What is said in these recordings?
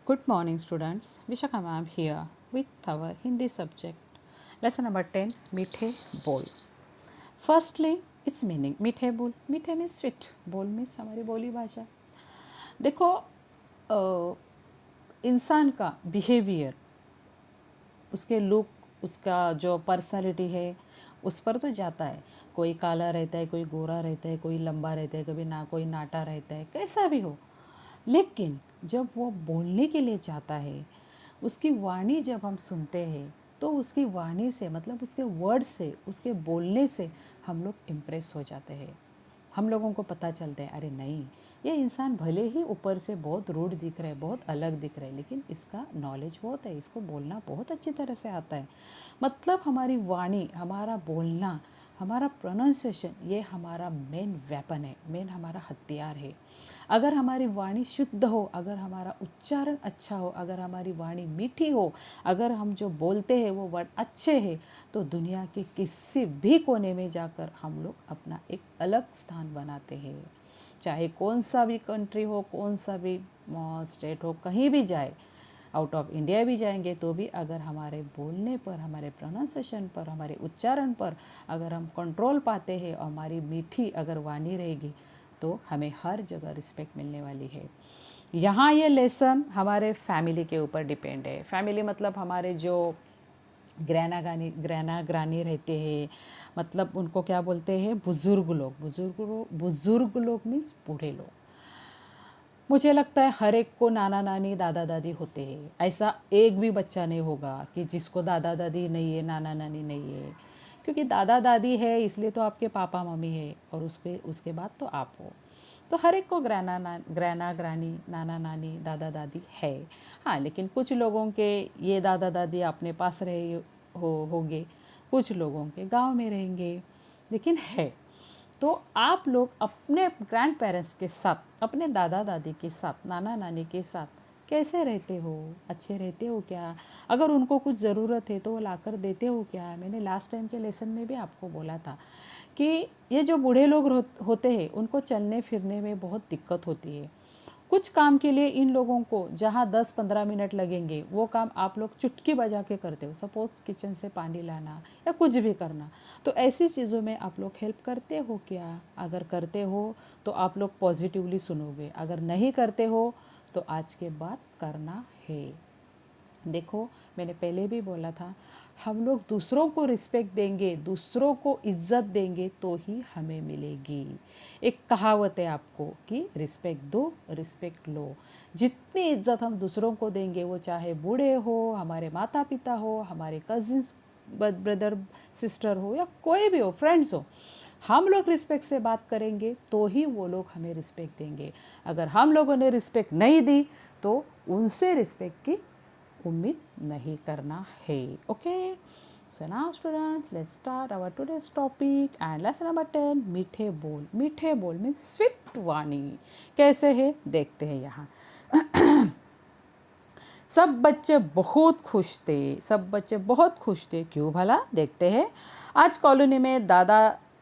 Good morning, students. Vishaka ma'am here with our Hindi subject. Lesson number 10 मीठे बोल. Firstly, its meaning. मीठे बोल. मीठे means sweet. बोल means हमारी बोली भाषा. देखो इंसान का बिहेवियर, उसके लुक, उसका जो पर्सनालिटी है उस पर तो जाता है. कोई काला रहता है, कोई गोरा रहता है, कोई लंबा रहता है, कभी ना कोई नाटा रहता है, कैसा भी हो. लेकिन जब वो बोलने के लिए चाहता है, उसकी वाणी जब हम सुनते हैं तो उसकी वाणी से मतलब उसके वर्ड से, उसके बोलने से हम लोग इम्प्रेस हो जाते हैं. हम लोगों को पता चलता है अरे नहीं, ये इंसान भले ही ऊपर से बहुत रूड दिख रहा है, बहुत अलग दिख रहा है, लेकिन इसका नॉलेज बहुत है, इसको बोलना बहुत अच्छी तरह से आता है. मतलब हमारी वाणी, हमारा बोलना, हमारा प्रोनाउंसिएशन, ये हमारा मेन वेपन है, मेन हमारा हथियार है. अगर हमारी वाणी शुद्ध हो, अगर हमारा उच्चारण अच्छा हो, अगर हमारी वाणी मीठी हो, अगर हम जो बोलते हैं वो वर्ड अच्छे हैं, तो दुनिया के किसी भी कोने में जाकर हम लोग अपना एक अलग स्थान बनाते हैं. चाहे कौन सा भी कंट्री हो, कौन सा भी स्टेट हो, कहीं भी जाए, आउट ऑफ इंडिया भी जाएंगे तो भी अगर हमारे बोलने पर, हमारे प्रोनाउंसिएशन पर, हमारे उच्चारण पर अगर हम कंट्रोल पाते हैं और हमारी मीठी अगर वाणी रहेगी तो हमें हर जगह रिस्पेक्ट मिलने वाली है. यहाँ ये लेसन हमारे फैमिली के ऊपर डिपेंड है. फैमिली मतलब हमारे जो ग्रैना ग्रानी रहते हैं, मतलब उनको क्या बोलते हैं, बुज़ुर्ग लोग. बुज़ुर्ग लोग मीन्स बूढ़े लोग. मुझे लगता है हर एक को नाना नानी दादा दादी होते हैं. ऐसा एक भी बच्चा नहीं होगा कि जिसको दादा दादी नहीं है, नाना नानी नहीं है. क्योंकि दादा दादी है इसलिए तो आपके पापा मम्मी है, और उसके बाद तो आप हो. तो हर एक को ग्रैना ग्रानी, नाना नानी, दादा दादी है. हाँ, लेकिन कुछ लोगों के ये दादा दादी अपने पास रहे होंगे, कुछ लोगों के गांव में रहेंगे, लेकिन है. तो आप लोग अपने ग्रैंड पेरेंट्स के साथ, अपने दादा दादी के साथ, नाना नानी के साथ कैसे रहते हो? अच्छे रहते हो क्या? अगर उनको कुछ ज़रूरत है तो वो लाकर देते हो क्या? मैंने लास्ट टाइम के लेसन में भी आपको बोला था कि ये जो बूढ़े लोग होते हैं उनको चलने फिरने में बहुत दिक्कत होती है. कुछ काम के लिए इन लोगों को जहाँ 10-15 मिनट लगेंगे वो काम आप लोग चुटकी बजा के करते हो. सपोज़ किचन से पानी लाना या कुछ भी करना, तो ऐसी चीज़ों में आप लोग हेल्प करते हो क्या? अगर करते हो तो आप लोग पॉजिटिवली सुनोगे, अगर नहीं करते हो तो आज के बाद करना है. देखो, मैंने पहले भी बोला था, हम लोग दूसरों को रिस्पेक्ट देंगे, दूसरों को इज्जत देंगे तो ही हमें मिलेगी. एक कहावत है आपको कि रिस्पेक्ट दो, रिस्पेक्ट लो. जितनी इज्जत हम दूसरों को देंगे, वो चाहे बूढ़े हो, हमारे माता पिता हो, हमारे कजिन्स ब्रदर सिस्टर हो, या कोई भी हो, फ्रेंड्स हो, हम लोग रिस्पेक्ट से बात करेंगे तो ही वो लोग हमें रिस्पेक्ट देंगे. अगर हम लोगों ने रिस्पेक्ट नहीं दी तो उनसे रिस्पेक्ट की उम्मीद नहीं करना है. Okay, so now students, let's start our today's topic and lesson number 10 मीठे बोल. मीठे बोल मीन स्वीट वाणी. कैसे है देखते हैं यहाँ. सब बच्चे बहुत खुश थे, सब बच्चे बहुत खुश थे. क्यों भला? देखते हैं. आज कॉलोनी में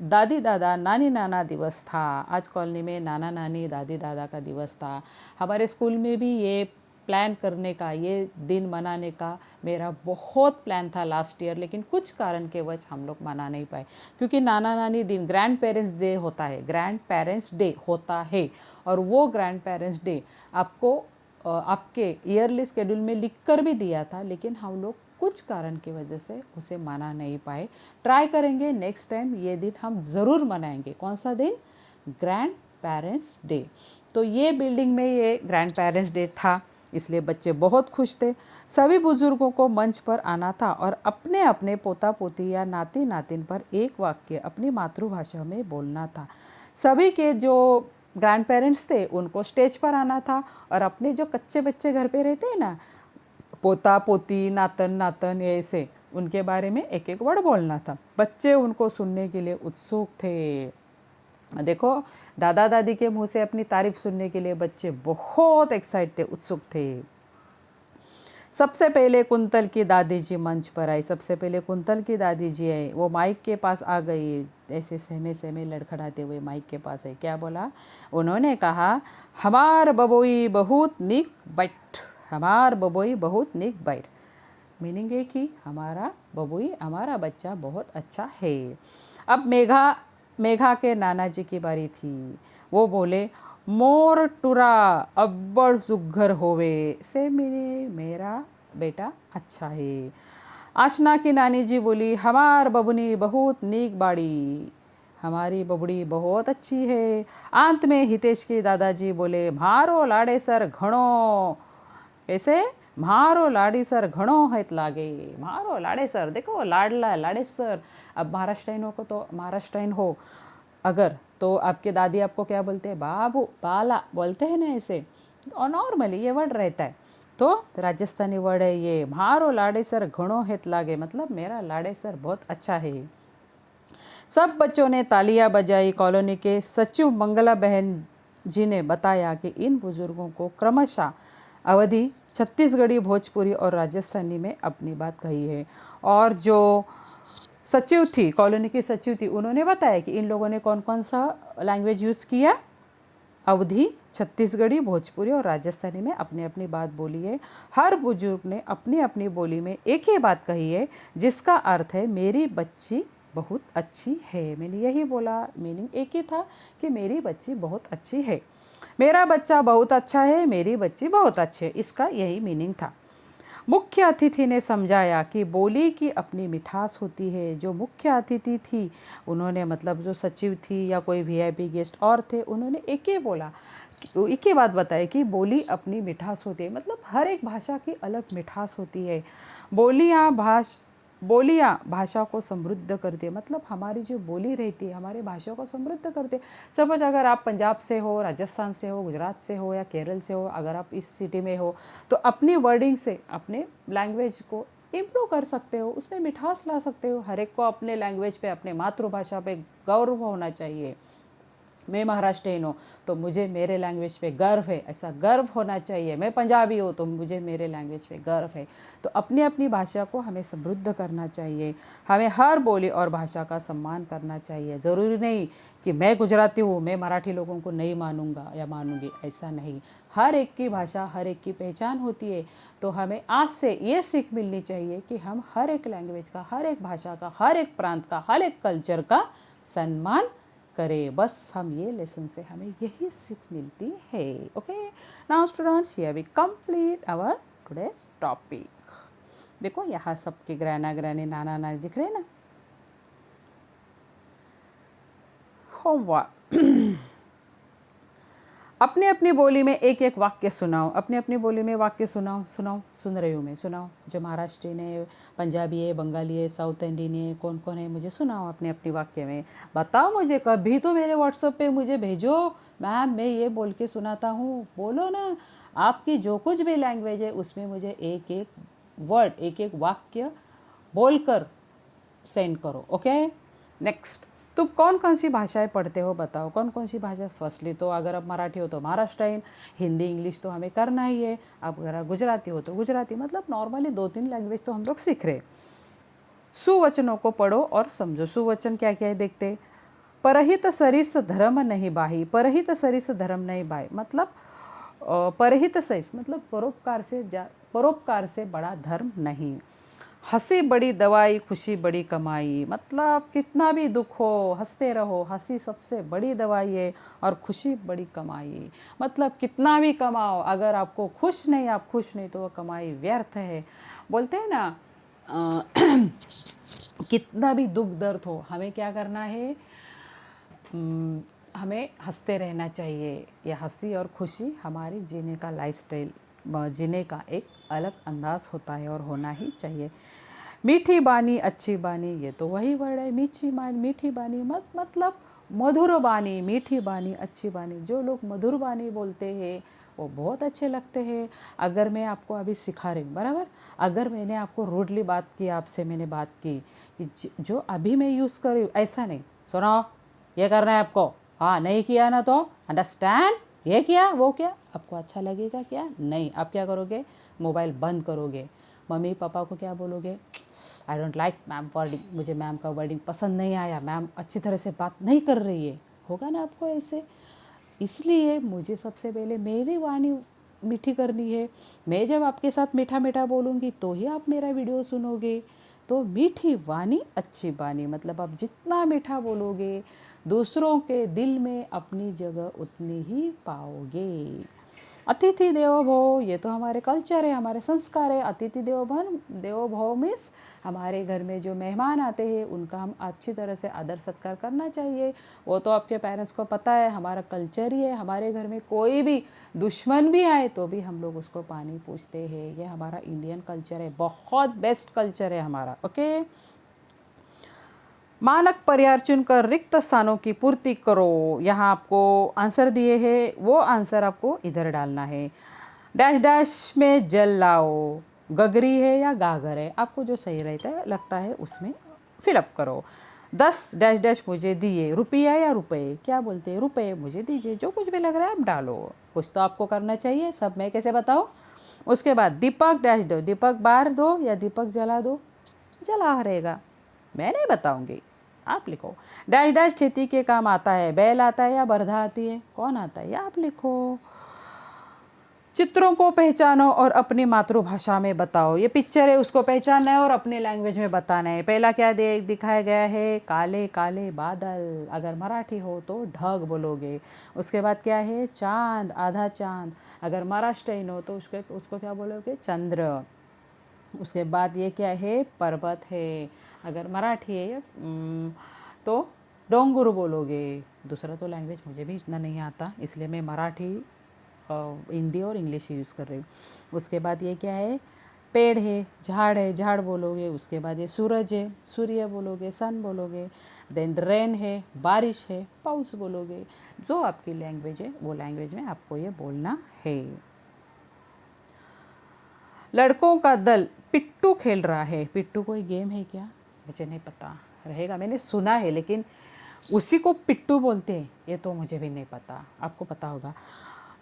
दादी दादा नानी नाना दिवस था. आज कॉलोनी में नाना नानी दादी दादा का दिवस था. हमारे स्कूल में भी ये प्लान करने का, ये दिन मनाने का मेरा बहुत प्लान था लास्ट ईयर, लेकिन कुछ कारण के वजह हम लोग मना नहीं पाए. क्योंकि नाना नानी दिन ग्रैंड पेरेंट्स डे होता है, ग्रैंड पेरेंट्स डे होता है, और वो ग्रैंड पेरेंट्स डे आपको आपके ईयरली शेड्यूल में लिख कर भी दिया था, लेकिन हम लोग कुछ कारण की वजह से उसे मना नहीं पाए. ट्राई करेंगे नेक्स्ट टाइम, ये दिन हम ज़रूर मनाएंगे. कौन सा दिन? Grand parents day. तो ये बिल्डिंग में ये ग्रैंड पेरेंट्स डे था, इसलिए बच्चे बहुत खुश थे. सभी बुजुर्गों को मंच पर आना था और अपने अपने पोता पोती या नाती नातिन पर एक वाक्य अपनी मातृभाषा में बोलना था. सभी के जो ग्रैंड पेरेंट्स थे उनको स्टेज पर आना था, और अपने जो कच्चे बच्चे घर पे रहते हैं ना, पोता पोती, नातन नातन, ऐसे उनके बारे में एक एक वर्ड बोलना था. बच्चे उनको सुनने के लिए उत्सुक थे. देखो, दादा दादी के मुंह से अपनी तारीफ सुनने के लिए बच्चे बहुत एक्साइट थे, उत्सुक थे. सबसे पहले कुंतल की दादी जी मंच पर आई. सबसे पहले कुंतल की दादी जी आई. वो माइक के पास आ गई, ऐसे सहमे सहमे लड़खड़ाते हुए माइक के पास आई. क्या बोला? उन्होंने कहा, हमार बबोई बहुत निक बट हमार बबोई बहुत नीक बाइट। मीनिंग है कि हमारा बबुई, हमारा बच्चा बहुत अच्छा है। अब मेघा के नाना जी की बारी थी। वो बोले, मोर टुरा अब्बड़ सुघर होवे, से मेरा बेटा अच्छा है। आशना की नानी जी बोली, हमार बबुनी बहुत नीक बाड़ी, हमारी बबुड़ी बहुत अच्छी है। अंत में हितेश के दादाजी बोले, मारो लाड़े सर घणो, ऐसे मारो लाड़ी सर घणो हित लागे। मारो लाड़े सर, देखो लाडला लाड़े सर। अब महाराष्ट्रियनों को तो महाराष्ट्रियन हो अगर, तो आपके दादी आपको क्या बोलते हैं, बाबू बाला बोलते हैं ना ऐसे, और नॉर्मली ये वर्ड रहता है। तो राजस्थानी वर्ड है ये, मारो लाड़े सर घणो हित लागे, मतलब मेरा लाड़े सर बहुत अच्छा है। सब बच्चों ने तालियां बजाई। कॉलोनी के सचिव मंगला बहन जी ने बताया कि इन बुजुर्गों को क्रमशः अवधि, छत्तीसगढ़ी, भोजपुरी और राजस्थानी में अपनी बात कही है। और जो सचिव थी, कॉलोनी की सचिव थी, उन्होंने बताया कि इन लोगों ने कौन कौन सा लैंग्वेज यूज़ किया। अवधी, छत्तीसगढ़ी, भोजपुरी और राजस्थानी में अपनी अपनी बात बोली है। हर बुजुर्ग ने अपनी अपनी बोली में एक ही बात कही है, जिसका अर्थ है मेरी बच्ची बहुत अच्छी है। मैंने यही बोला, मीनिंग एक ही था कि मेरी बच्ची बहुत अच्छी है। मेरा बच्चा बहुत अच्छा है, मेरी बच्ची बहुत अच्छी है, इसका यही मीनिंग था। मुख्य अतिथि ने समझाया कि बोली की अपनी मिठास होती है। जो मुख्य अतिथि थी, उन्होंने मतलब जो सचिव थी या कोई वीआईपी गेस्ट और थे, उन्होंने एक ही बोला, एक ही बात बताई कि बोली अपनी मिठास होती है। मतलब हर एक भाषा की अलग मिठास होती है। बोलियाँ भाषा को समृद्ध करती है, मतलब हमारी जो बोली रहती है हमारी भाषा को समृद्ध करती है। सपोज अगर आप पंजाब से हो, राजस्थान से हो, गुजरात से हो या केरल से हो, अगर आप इस सिटी में हो, तो अपनी वर्डिंग से अपने लैंग्वेज को इम्प्रूव कर सकते हो, उसमें मिठास ला सकते हो। हर एक को अपने लैंग्वेज पे, अपने मातृभाषा पे गर्व होना चाहिए। मैं महाराष्ट्रियन हूँ तो मुझे मेरे लैंग्वेज पे गर्व है, ऐसा गर्व होना चाहिए। मैं पंजाबी हूँ तो मुझे मेरे लैंग्वेज पे गर्व है। तो अपनी अपनी भाषा को हमें समृद्ध करना चाहिए। हमें हर बोली और भाषा का सम्मान करना चाहिए। ज़रूरी नहीं कि मैं गुजराती हूँ, मैं मराठी लोगों को नहीं मानूंगा या मानूंगी, ऐसा नहीं। हर एक की भाषा, हर एक की पहचान होती है। तो हमें आज से ये सीख मिलनी चाहिए कि हम हर एक लैंग्वेज का, हर एक भाषा का, हर एक प्रांत का, हर एक कल्चर का सम्मान करें। बस हम ये लेसन से हमें यही सीख मिलती है। Okay, now students, here we complete our today's topic. देखो यहाँ सबके ग्रैना ग्रैनी, नाना नानी दिख रहे हैं ना। होमवर्क, अपनी अपनी बोली में एक एक वाक्य सुनाओ। अपनी अपनी बोली में वाक्य सुनाओ। सुन रही हूँ मैं, सुनाओ। जो महाराष्ट्रियन है, पंजाबी है, बंगाली है, साउथ इंडियन है, कौन कौन है, मुझे सुनाओ अपने अपनी वाक्य में। बताओ मुझे, कभी तो मेरे व्हाट्सएप पे मुझे भेजो, मैम मैं ये बोल के सुनाता हूँ। बोलो ना, आपकी जो कुछ भी लैंग्वेज है उसमें मुझे एक एक वर्ड, एक एक वाक्य बोलकर सेंड करो। ओके, नेक्स्ट, तुम कौन कौन सी भाषाएं पढ़ते हो, बताओ कौन कौन सी भाषा। फर्स्टली तो अगर आप मराठी हो तो महाराष्ट्रियन, हिंदी इंग्लिश तो हमें करना ही है। अब अगर आप गुजराती हो तो गुजराती, मतलब नॉर्मली 2-3 लैंग्वेज तो हम लोग सीख रहे। सुवचनों को पढ़ो और समझो। सुवचन क्या क्या है देखते। परहित सरिस धर्म नहीं बाही। परहित सरिस धर्म नहीं बाही मतलब परहित सरिस मतलब परोपकार से बड़ा धर्म नहीं। हंसी बड़ी दवाई, खुशी बड़ी कमाई, मतलब कितना भी दुख हो हंसते रहो। हंसी सबसे बड़ी दवाई है और खुशी बड़ी कमाई। मतलब कितना भी कमाओ, अगर आपको आप खुश नहीं तो वो कमाई व्यर्थ है। बोलते हैं ना, कितना भी दुख दर्द हो, हमें क्या करना है, हमें हंसते रहना चाहिए। यह हंसी और खुशी हमारी जीने का लाइफस्टाइल, जीने का एक अलग अंदाज होता है और होना ही चाहिए। मीठी बानी अच्छी बानी, ये तो वही वर्ड है। मीठी बानी मतलब मधुर बानी, मीठी बानी अच्छी बानी। जो लोग मधुर बानी बोलते हैं वो बहुत अच्छे लगते हैं। अगर मैं आपको अभी सिखा रही हूँ, बराबर, अगर मैंने आपको रूडली बात की, आपसे मैंने बात की कि जो अभी मैं यूज़ कर रही हूँ, ऐसा नहीं, सुनो ये करना है आपको, हाँ नहीं किया ना तो अंडरस्टैंड, ये किया वो किया, आपको अच्छा लगेगा क्या? नहीं। आप क्या करोगे, मोबाइल बंद करोगे। मम्मी पापा को क्या बोलोगे, I don't like ma'am wording, मुझे मैम का वर्डिंग पसंद नहीं आया, मैम अच्छी तरह से बात नहीं कर रही है। होगा ना आपको ऐसे। इसलिए मुझे सबसे पहले मेरी वाणी मीठी करनी है। मैं जब आपके साथ मीठा मीठा बोलूँगी तो ही आप मेरा वीडियो सुनोगे। तो मीठी वाणी अच्छी बानी, मतलब आप जितना मीठा बोलोगे दूसरों के दिल में अपनी जगह उतनी ही पाओगे। अतिथि देवो भव, ये तो हमारे कल्चर है, हमारे संस्कार है। अतिथि देवो भव मीन्स हमारे घर में जो मेहमान आते हैं उनका हम अच्छी तरह से आदर सत्कार करना चाहिए। वो तो आपके पेरेंट्स को पता है, हमारा कल्चर ही है। हमारे घर में कोई भी दुश्मन भी आए तो भी हम लोग उसको पानी पूछते हैं। ये हमारा इंडियन कल्चर है, बहुत बेस्ट कल्चर है हमारा। ओके, मानक परिहार चुनकर रिक्त स्थानों की पूर्ति करो। यहाँ आपको आंसर दिए हैं, वो आंसर आपको इधर डालना है। डैश डैश में जल लाओ, गगरी है या गागर है, आपको जो सही रहता है लगता है उसमें फिलअप करो। 10 डैश डैश मुझे दिए, रुपया या रुपए, क्या बोलते हैं, रुपए मुझे दीजिए। जो कुछ भी लग रहा है आप डालो, कुछ तो आपको करना चाहिए, सब मैं कैसे बताओ। उसके बाद दीपक डैश दो, दीपक बार दो या दीपक जला दो, जला रहेगा, मैं नहीं बताऊंगी, आप लिखो। डैश डैश खेती के काम आता है, बैल आता है या बरधा आती है, कौन आता है, या आप लिखो। चित्रों को पहचानो और अपनी मातृभाषा में बताओ। ये पिक्चर है, उसको पहचानना है और अपने लैंग्वेज में बताना है। पहला क्या दिखाया गया है, काले काले बादल, अगर मराठी हो तो ढग बोलोगे। उसके बाद क्या है, चांद, आधा चांद, अगर महाराष्ट्रीयन हो तो उसको क्या बोलोगे, चंद्र। उसके बाद ये क्या है, पर्वत है, अगर मराठी है तो डोंगुर बोलोगे। दूसरा तो लैंग्वेज मुझे भी इतना नहीं आता, इसलिए मैं मराठी, हिंदी और इंग्लिश यूज़ कर रही हूँ। उसके बाद ये क्या है, पेड़ है, झाड़ बोलोगे। उसके बाद ये सूरज है, सूर्य बोलोगे, सन बोलोगे। देन रेन है, बारिश है, पाउस बोलोगे। जो आपकी लैंग्वेज है वो लैंग्वेज में आपको ये बोलना है। लड़कों का दल पिट्टू खेल रहा है, पिट्टू कोई गेम है क्या, मुझे नहीं पता, रहेगा, मैंने सुना है लेकिन उसी को पिट्टू बोलते हैं ये तो मुझे भी नहीं पता, आपको पता होगा।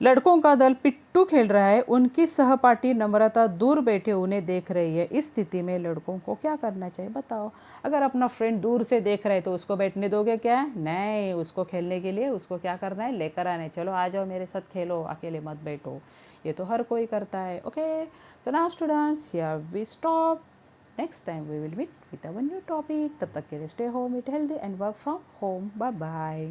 लड़कों का दल पिट्टू खेल रहा है, उनकी सहपाठी नम्रता दूर बैठे उन्हें देख रही है। इस स्थिति में लड़कों को क्या करना चाहिए बताओ। अगर अपना फ्रेंड दूर से देख रहा है तो उसको बैठने दोगे क्या, नहीं, उसको खेलने के लिए उसको क्या करना है, लेकर आना है, चलो आ जाओ मेरे साथ खेलो, अकेले मत बैठो। ये तो हर कोई करता है। Okay, so now students, here we stop. Next time we will meet with our new topic. तब तक के लिए stay home, eat healthy and work from home. Bye bye.